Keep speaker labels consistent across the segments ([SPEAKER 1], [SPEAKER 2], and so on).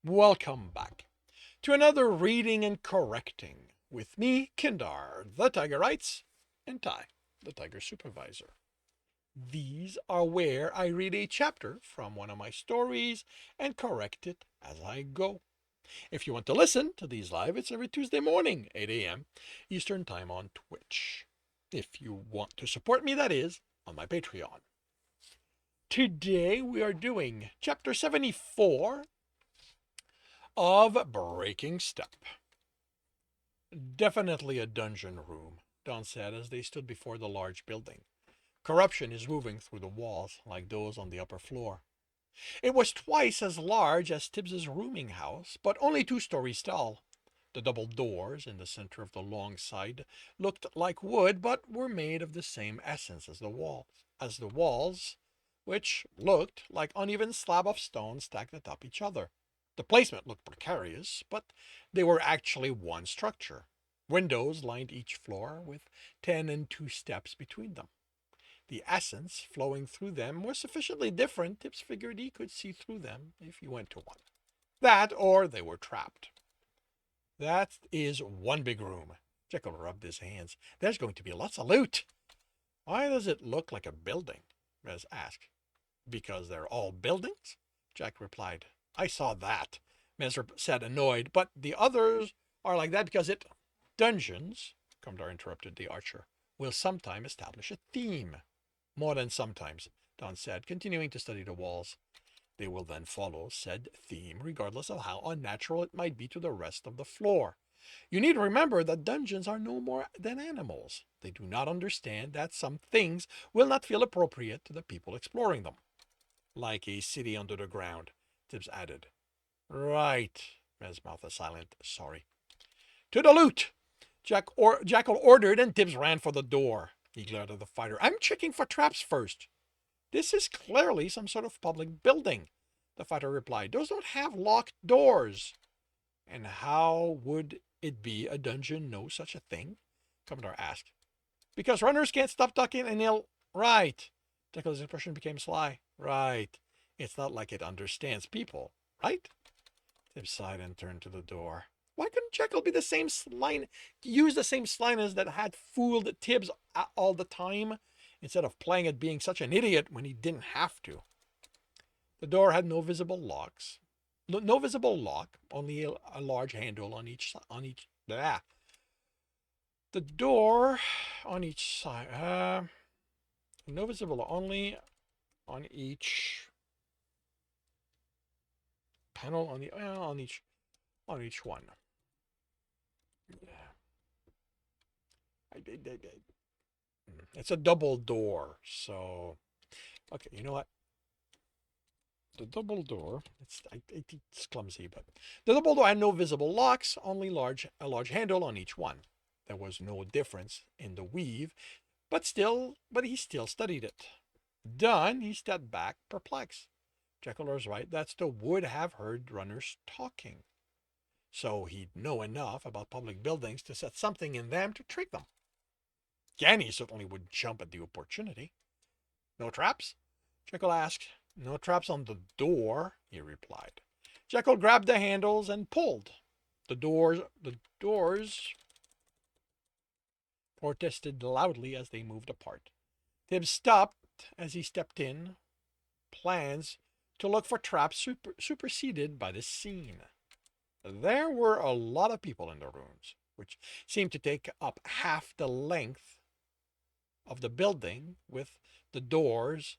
[SPEAKER 1] Welcome back to another reading and correcting with me, Kindar, the Tiger Writes, and Ty, the Tiger Supervisor. These are where I read a chapter from one of my stories and correct it as I go. If you want to listen to these live, it's every Tuesday morning, 8 a.m. Eastern Time on Twitch. If you want to support me, that is, on my Patreon. Today we are doing chapter 74 of Breaking Step. Definitely a dungeon room, Don said as they stood before the large building. Corruption is moving through the walls like those on the upper floor. It was twice as large as Tibbs's rooming house, but only 2 stories tall. The double doors in the center of the long side looked like wood, but were made of the same essence as the walls, which looked like uneven slab of stone stacked atop each other. The placement looked precarious, but they were actually one structure. Windows lined each floor with 10 and 2 steps between them. The essence flowing through them was sufficiently different, Tibbs figured he could see through them if he went to one. That, or they were trapped. That is one big room. Jekyll rubbed his hands. There's going to be lots of loot. Why does it look like a building? Rez asked. Because they're all buildings? Jack replied. I saw that, Messer said, annoyed, but the others are like that because it... Dungeons, Comdar interrupted the archer, will sometime establish a theme. More than sometimes, Don said, continuing to study the walls. They will then follow said theme, regardless of how unnatural it might be to the rest of the floor. You need to remember that dungeons are no more than animals. They do not understand that some things will not feel appropriate to the people exploring them. Like a city under the ground, Tibbs added. Right, Mez mouthed silent. Sorry. To the loot! Jackal ordered, and Tibbs ran for the door. He glared at the fighter. I'm checking for traps first. This is clearly some sort of public building, the fighter replied. Those don't have locked doors. And how would it be a dungeon know such a thing? Commodore asked. Because runners can't stop talking and they'll... Right. Jekyll's expression became sly. Right. It's not like it understands people, right? Tibbs sighed and turned to the door. Why couldn't Jekyll be the same slime, use the same slyness that had fooled Tibbs all the time, instead of playing at being such an idiot when he didn't have to? The door had no visible locks. No visible lock, only a large handle on each. Blah. The door on each side. No visible, only on each panel on each one. Yeah. It's a double door, so okay. You know what? The double door. It's clumsy, but the double door had no visible locks, only a large handle on each one. There was no difference in the weave, but he still studied it. Done, he stepped back, perplexed. Jekyll was right. That still would have heard runners talking. So he'd know enough about public buildings to set something in them to trick them. Ganny certainly would jump at the opportunity. No traps? Jekyll asked. No traps on the door, he replied. Jekyll grabbed the handles and pulled. The doors protested loudly as they moved apart. Tibbs stopped as he stepped in. Plans to look for traps superseded by the scene. There were a lot of people in the rooms, which seemed to take up half the length of the building, with the doors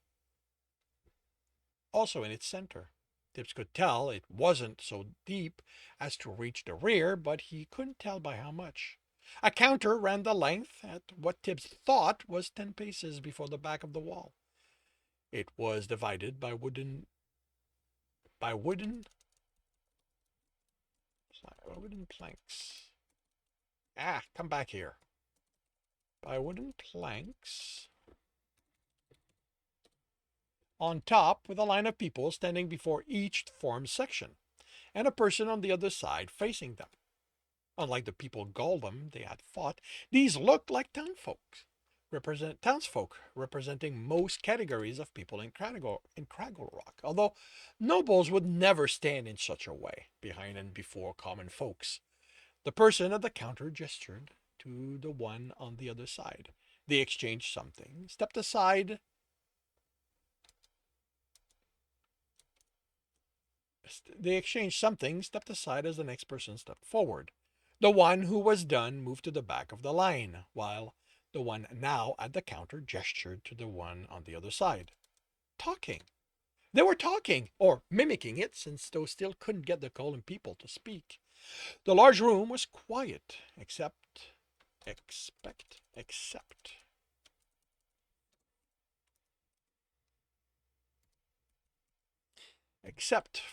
[SPEAKER 1] also in its center. Tibbs could tell it wasn't so deep as to reach the rear, but he couldn't tell by how much. A counter ran the length at what Tibbs thought was 10 paces before the back of the wall. It was divided by wooden planks. Come back here. By wooden planks. On top, with a line of people standing before each formed section, and a person on the other side facing them. Unlike the people Goldham they had fought, these looked like townfolk. townsfolk representing most categories of people in Craggle Rock, although nobles would never stand in such a way behind and before common folks. The person at the counter gestured to the one on the other side. They exchanged something, stepped aside. They exchanged something, stepped aside as the next person stepped forward. The one who was done moved to the back of the line, while the one now at the counter gestured to the one on the other side. Talking. They were talking, or mimicking it, since those still couldn't get the Colin people to speak. The large room was quiet, except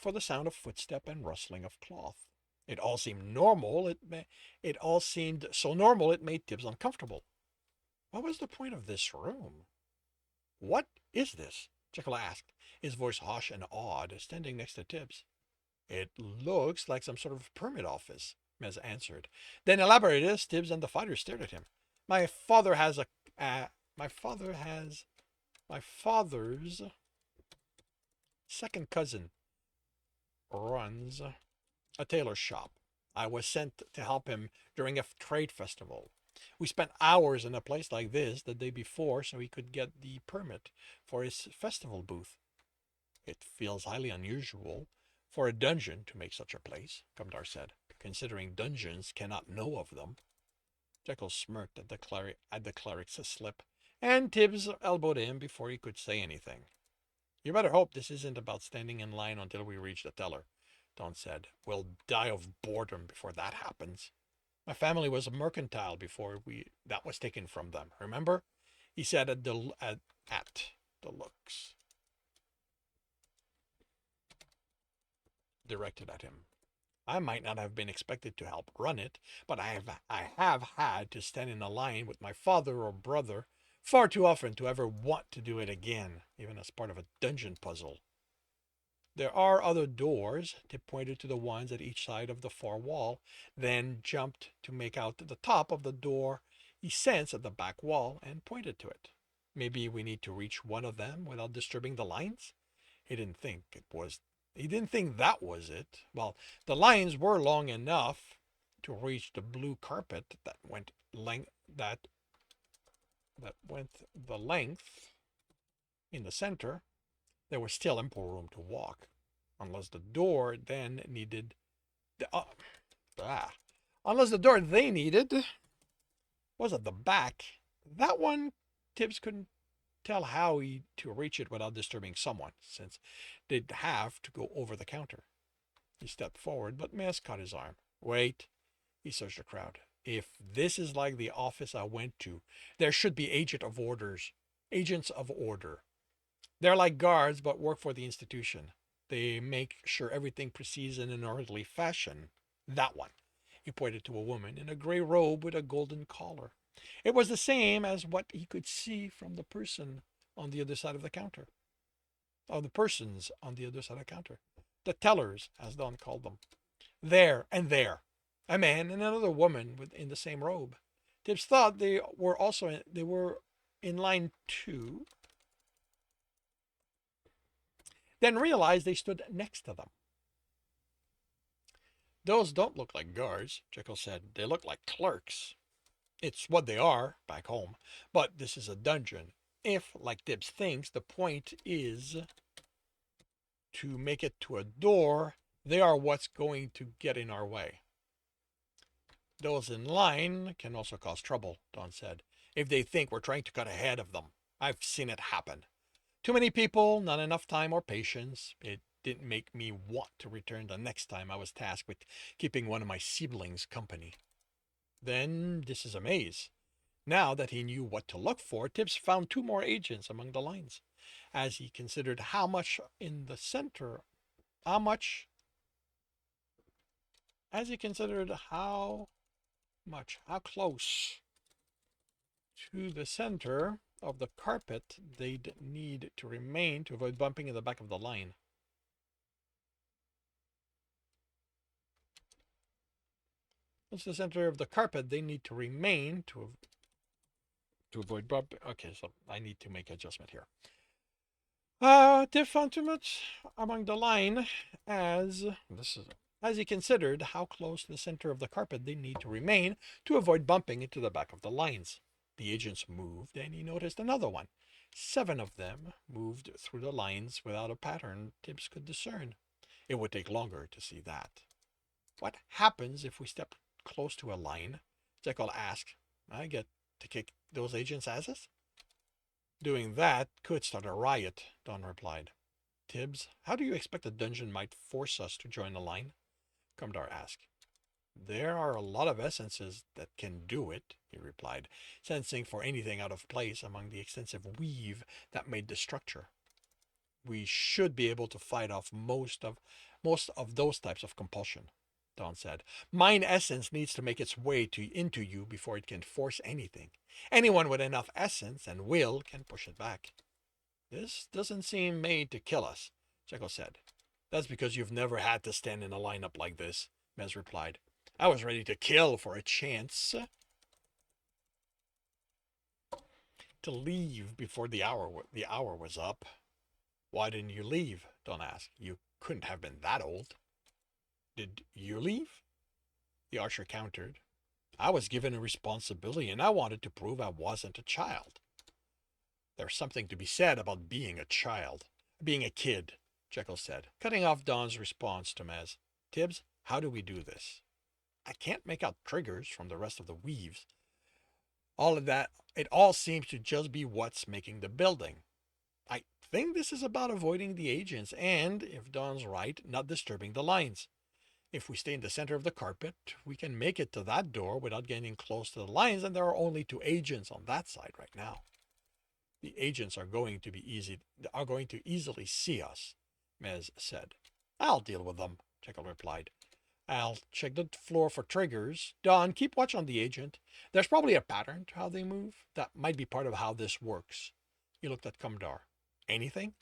[SPEAKER 1] for the sound of footstep and rustling of cloth. It all seemed normal. It all seemed so normal it made Tibs uncomfortable. What was the point of this room? What is this? Jekyll asked, his voice harsh and awed, standing next to Tibs. It looks like some sort of permit office, Mez answered. Then elaborated as Tibs and the fighter stared at him. My father has a my father has my father's second cousin runs a tailor shop. I was sent to help him during a trade festival. We spent hours in a place like this the day before so he could get the permit for his festival booth. It feels highly unusual for a dungeon to make such a place, Gumdar said, considering dungeons cannot know of them. Jekyll smirked at the cleric's slip, and Tibs elbowed him before he could say anything. You better hope this isn't about standing in line until we reach the teller, Don said. We'll die of boredom before that happens. My family was mercantile before that was taken from them, remember? He said at the looks directed at him. I might not have been expected to help run it, but I have had to stand in a line with my father or brother far too often to ever want to do it again, even as part of a dungeon puzzle. There are other doors. Tip pointed to the ones at each side of the far wall, then jumped to make out the top of the door he sensed at the back wall and pointed to it. Maybe we need to reach one of them without disturbing the lines? He didn't think it was he didn't think that was it. Well, the lines were long enough to reach the blue carpet that went the length in the center. There was still ample room to walk, unless the door then needed unless the door they needed was at the back. That one Tibbs couldn't tell how to reach it without disturbing someone, since they'd have to go over the counter. He stepped forward, but Maz caught his arm. Wait, he searched the crowd. If this is like the office I went to, there should be agents of order. They're like guards, but work for the institution. They make sure everything proceeds in an orderly fashion. That one. He pointed to a woman in a gray robe with a golden collar. It was the same as what he could see from the person on the other side of the counter. Of the persons on the other side of the counter. The tellers, as Don called them. There and there. A man and another woman in the same robe. Tibbs thought they were in line too, then realized they stood next to them. Those don't look like guards, Jekyll said. They look like clerks. It's what they are back home, but this is a dungeon. If, like Tibbs thinks, the point is to make it to a door, they are what's going to get in our way. Those in line can also cause trouble, Don said, if they think we're trying to cut ahead of them. I've seen it happen. Too many people, not enough time or patience. It didn't make me want to return the next time I was tasked with keeping one of my siblings company. Then this is a maze. Now that he knew what to look for, Tibbs found two more agents among the lines. As he considered how much in the center, how much, as he considered how close to the center of the carpet they'd need to remain to avoid bumping in the back of the line. It's the center of the carpet they need to remain To avoid bump. Okay, so I need to make adjustment here. Tiff found too much among the line as this is as he considered how close to the center of the carpet they need to remain to avoid bumping into the back of the lines. The agents moved, and he noticed another one. 7 of them moved through the lines without a pattern Tibbs could discern. It would take longer to see that. What happens if we step close to a line? Jekyll asked. I get to kick those agents' asses? Doing that could start a riot, Don replied. Tibbs, how do you expect the dungeon might force us to join the line? Kumdar asked. There are a lot of essences that can do it, he replied, sensing for anything out of place among the extensive weave that made the structure. We should be able to fight off most of those types of compulsion, Don said. Mind essence needs to make its way into you before it can force anything. Anyone with enough essence and will can push it back. This doesn't seem made to kill us, Jekyll said. That's because you've never had to stand in a lineup like this, Mez replied. I was ready to kill for a chance to leave before the hour was up. Why didn't you leave? Don asked. You couldn't have been that old. Did you leave? The archer countered. I was given a responsibility, and I wanted to prove I wasn't a child. There's something to be said about being a child. Being a kid, Jekyll said, cutting off Don's response to Mez. Tibbs, how do we do this? I can't make out triggers from the rest of the weaves. All of that, it all seems to just be what's making the building. I think this is about avoiding the agents and, if Don's right, not disturbing the lines. If we stay in the center of the carpet, we can make it to that door without getting close to the lines, and there are only 2 agents on that side right now. The agents are going to easily see us, Mez said. I'll deal with them, Jekyll replied. I'll check the floor for triggers. Don, keep watch on the agent. There's probably a pattern to how they move. That might be part of how this works. He looked at Kumdar. Anything?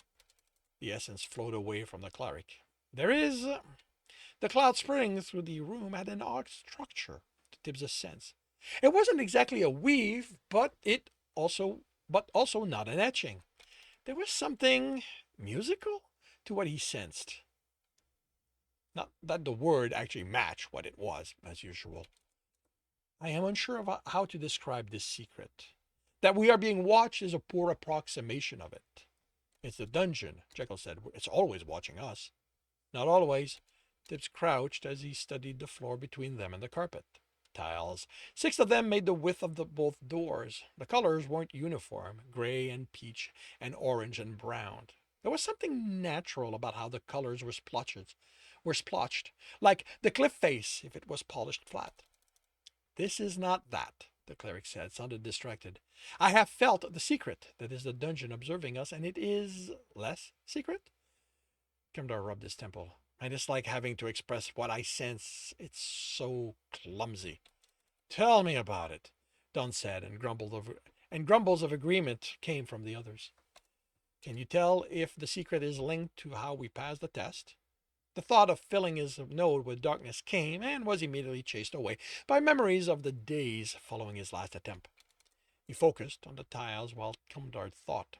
[SPEAKER 1] The essence flowed away from the cleric. There is. The cloud spreading through the room had an odd structure, to Tibbs' sense. It wasn't exactly a weave, but also not an etching. There was something musical to what he sensed. Not that the word actually matched what it was, as usual. I am unsure of how to describe this secret. That we are being watched is a poor approximation of it. It's the dungeon, Jekyll said. It's always watching us. Not always. Tibbs crouched as he studied the floor between them and the carpet. Tiles. 6 of them made the width of both doors. The colors weren't uniform, gray and peach and orange and brown. There was something natural about how the colors were splotched, like the cliff face if it was polished flat. This is not that, the cleric said, sounded distracted. I have felt the secret that is the dungeon observing us, and it is less secret? Kemdar rubbed his temple. I dislike having to express what I sense. It's so clumsy. Tell me about it, Don said, and grumbles of agreement came from the others. Can you tell if the secret is linked to how we pass the test? The thought of filling his node with darkness came and was immediately chased away by memories of the days following his last attempt. He focused on the tiles while Kumdar thought.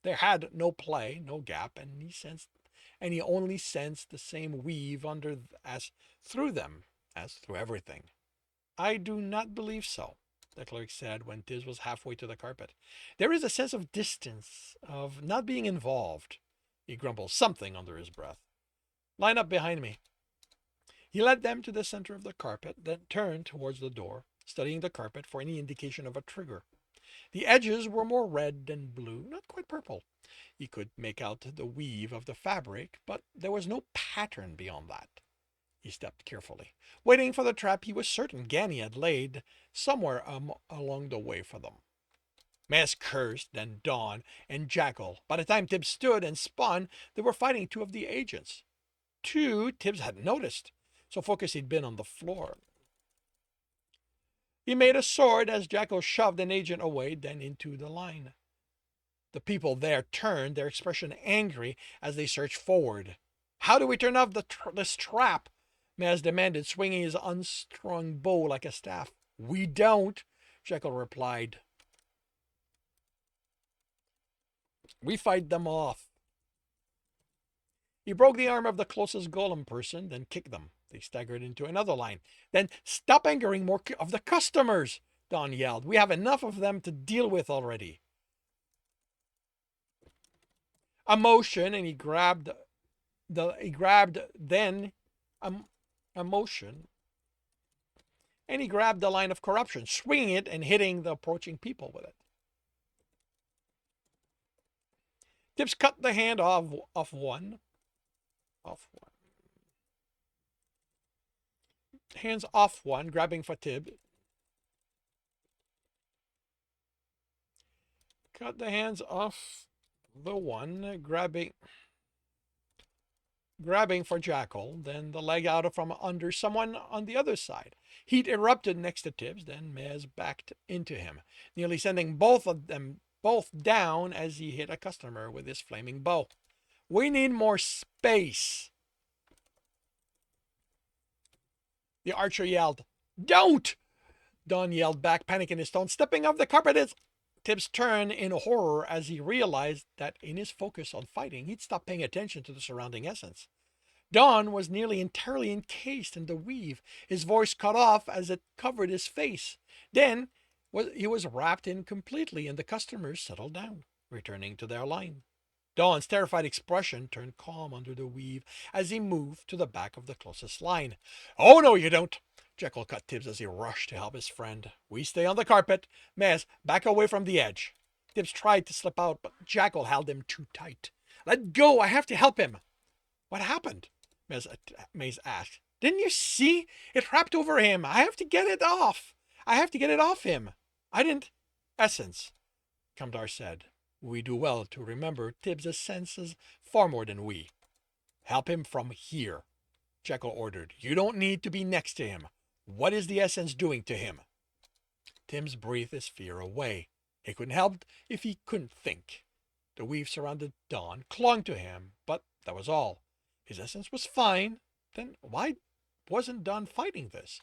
[SPEAKER 1] There had no play, no gap, and he only sensed the same weave as through them as through everything. I do not believe so, the clerk said when Tibbs was halfway to the carpet. There is a sense of distance, of not being involved. He grumbled something under his breath. Line up behind me. He led them to the center of the carpet, then turned towards the door, studying the carpet for any indication of a trigger. The edges were more red than blue, not quite purple. He could make out the weave of the fabric, but there was no pattern beyond that. He stepped carefully, waiting for the trap he was certain Ganny had laid somewhere along the way for them. Mez cursed, then Dawn and Jackal. By the time Tibbs stood and spun, they were fighting 2 of the agents. 2 Tibbs hadn't noticed, so focused he'd been on the floor. He made a sword as Jackal shoved an agent away, then into the line. The people there turned, their expression angry as they searched forward. How do we turn off this trap? Mez demanded, swinging his unstrung bow like a staff. We don't, Jekyll replied. We fight them off. He broke the arm of the closest golem person, then kicked them. They staggered into another line. Then stop angering more of the customers, Don yelled. We have enough of them to deal with already. A motion, and he grabbed then a motion, and he grabbed the line of corruption, swinging it and hitting the approaching people with it. Tibs cut the hand off one. Hands off one, grabbing for Tib. Cut the hands off the one, grabbing for Jackal, then the leg out from under someone on the other side. Heat erupted next to Tibs, then Mez backed into him, nearly sending both of them down as he hit a customer with his flaming bow. We need more space. The archer yelled. Don't! Don yelled back, panic in his tone. Stepping off the carpet is... Tibs turned in horror as he realized that in his focus on fighting, he'd stopped paying attention to the surrounding essence. Don was nearly entirely encased in the weave, his voice cut off as it covered his face. Then he was wrapped in completely, and the customers settled down, returning to their line. Don's terrified expression turned calm under the weave as he moved to the back of the closest line. Oh, no, you don't. Jekyll cut Tibs as he rushed to help his friend. We stay on the carpet. Mez, back away from the edge. Tibs tried to slip out, but Jekyll held him too tight. Let go. I have to help him. What happened? Mez asked. Didn't you see? It wrapped over him. I have to get it off. I have to get it off him. I didn't. Essence, Kamdar said. We do well to remember Tibs' senses far more than we. Help him from here, Jekyll ordered. You don't need to be next to him. What is the essence doing to him? Tibs breathed his fear away. He couldn't help if he couldn't think. The weave surrounded Don, clung to him, but that was all. His essence was fine. Then why wasn't Don fighting this?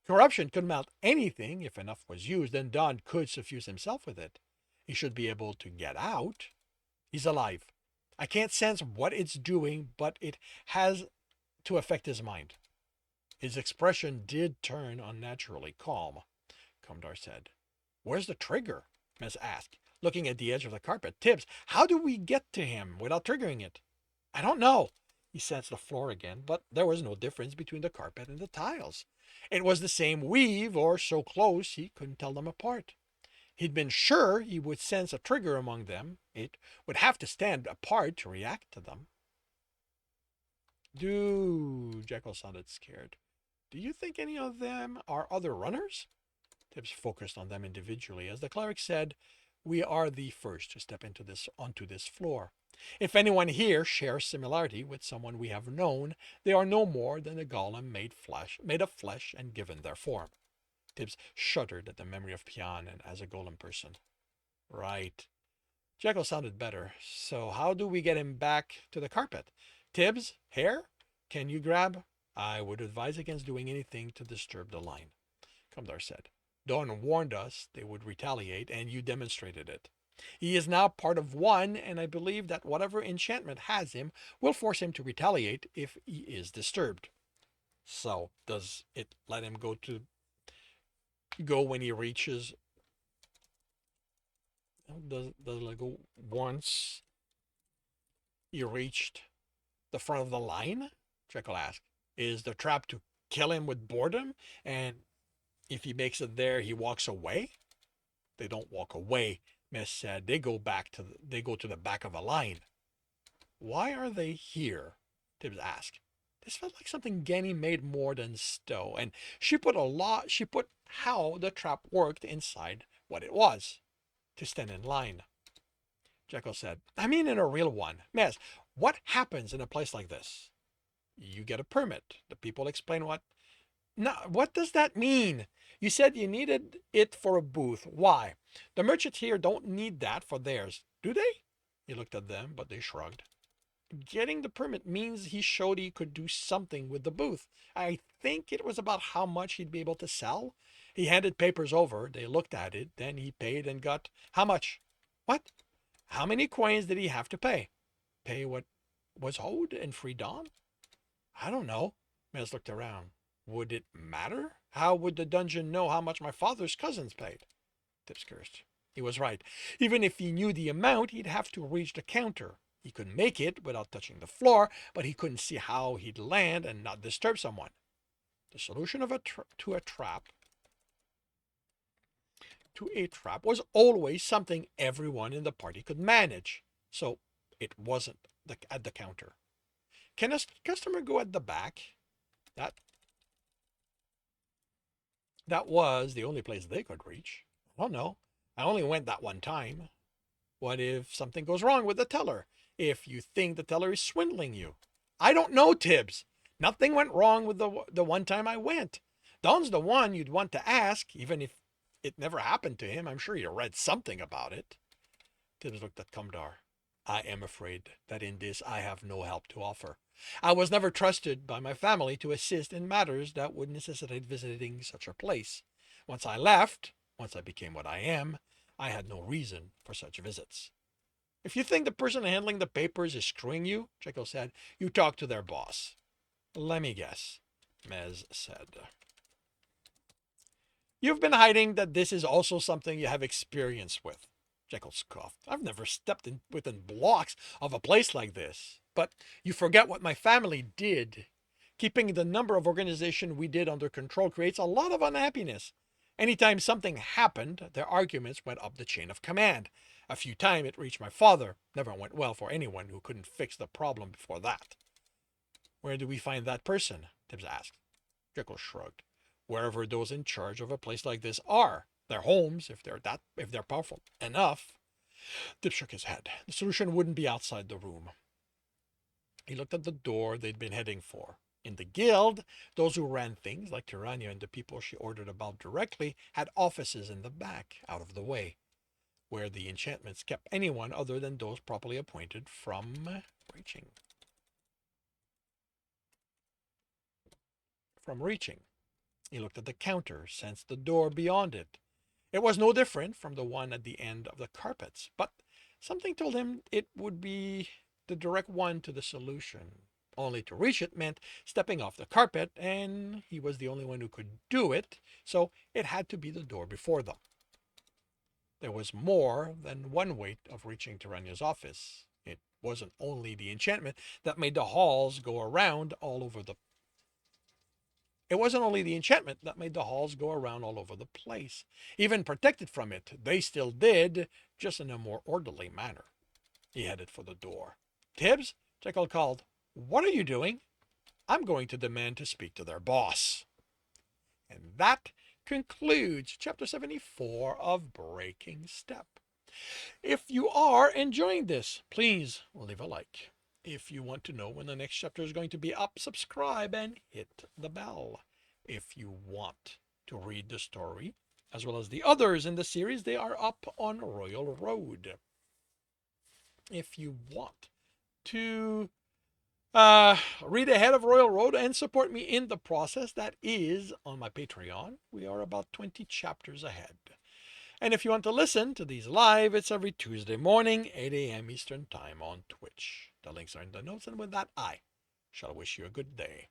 [SPEAKER 1] Corruption could melt anything if enough was used, and Don could suffuse himself with it. He should be able to get out. He's alive. I can't sense what it's doing, but it has to affect his mind. His expression did turn unnaturally calm, Kamdar said. Where's the trigger? Mez asked, looking at the edge of the carpet. Tibs, how do we get to him without triggering it? I don't know. He sensed the floor again, but there was no difference between the carpet and the tiles. It was the same weave, or so close he couldn't tell them apart. He'd been sure he would sense a trigger among them. It would have to stand apart to react to them. Jekyll sounded scared. Do you think any of them are other runners? Tibs focused on them individually. As the cleric said, we are the first to step onto this floor. If anyone here shares similarity with someone we have known, they are no more than a golem made of flesh and given their form. Tibs shuddered at the memory of Pian and as a golem person. Right. Jekyll sounded better. So how do we get him back to the carpet? Tibs, hair? Can you grab? I would advise against doing anything to disturb the line, Kamdar said. Dawn warned us they would retaliate, and you demonstrated it. He is now part of one, and I believe that whatever enchantment has him will force him to retaliate if he is disturbed. So, does it let him go when he reaches... Does it go once he reached the front of the line? Jekyll asked. Is the trap to kill him with boredom? And if he makes it there, he walks away? They don't walk away, Mez said. They go to the back of a line. Why are they here? Tibs asked. This felt like something Genny made more than Stowe, and she put how the trap worked inside what it was, to stand in line. Jekyll said, I mean in a real one. Mez, what happens in a place like this? You get a permit. The people explain what... No, what does that mean? You said you needed it for a booth. Why? The merchants here don't need that for theirs, do they? He looked at them, but they shrugged. Getting the permit means he showed he could do something with the booth. I think it was about how much he'd be able to sell. He handed papers over. They looked at it. Then he paid and got... How much? What? How many coins did he have to pay? Pay what was owed and free Don? I don't know. Mez looked around. Would it matter? How would the dungeon know how much my father's cousins paid? Tibs cursed. He was right. Even if he knew the amount, he'd have to reach the counter. He could make it without touching the floor, but he couldn't see how he'd land and not disturb someone. The solution to a trap was always something everyone in the party could manage. So it wasn't at the counter. Can a customer go at the back? That was the only place they could reach. Oh no, I only went that one time. What if something goes wrong with the teller? If you think the teller is swindling you? I don't know, Tibs. Nothing went wrong with the one time I went. Don's the one you'd want to ask, even if it never happened to him. I'm sure you read something about it. Tibs looked at Cumdar. I am afraid that in this I have no help to offer. I was never trusted by my family to assist in matters that would necessitate visiting such a place. Once I became what I am, I had no reason for such visits. If you think the person handling the papers is screwing you, Jekyll said, you talk to their boss. Let me guess, Mez said. You've been hiding that this is also something you have experience with. Jekyll scoffed. I've never stepped within blocks of a place like this. But you forget what my family did. Keeping the number of organizations we did under control creates a lot of unhappiness. Anytime something happened, their arguments went up the chain of command. A few times it reached my father. Never went well for anyone who couldn't fix the problem before that. Where do we find that person? Tibs asked. Jekyll shrugged. Wherever those in charge of a place like this are. Their homes, if they're powerful enough. Tibs shook his head. The solution wouldn't be outside the room. He looked at the door they'd been heading for. In the guild, those who ran things, like Tirania and the people she ordered about directly, had offices in the back, out of the way, where the enchantments kept anyone other than those properly appointed from reaching. He looked at the counter, sensed the door beyond it. It was no different from the one at the end of the carpets, but something told him it would be the direct one to the solution. Only to reach it meant stepping off the carpet, and he was the only one who could do it, so it had to be the door before them. There was more than one way of reaching Tirania's office. It wasn't only the enchantment that made the halls go around all over the place. Even protected from it, they still did, just in a more orderly manner. He headed for the door. Tibs, Jekyll called. What are you doing? I'm going to demand to speak to their boss. And that concludes Chapter 74 of Breaking Step. If you are enjoying this, please leave a like. If you want to know when the next chapter is going to be up, subscribe and hit the bell. If you want to read the story, as well as the others in the series, they are up on Royal Road. If you want to read ahead of Royal Road and support me in the process, that is on my Patreon. We are about 20 chapters ahead. And if you want to listen to these live, it's every Tuesday morning, 8 a.m. Eastern Time on Twitch. The links are in the notes, and with that, I shall wish you a good day.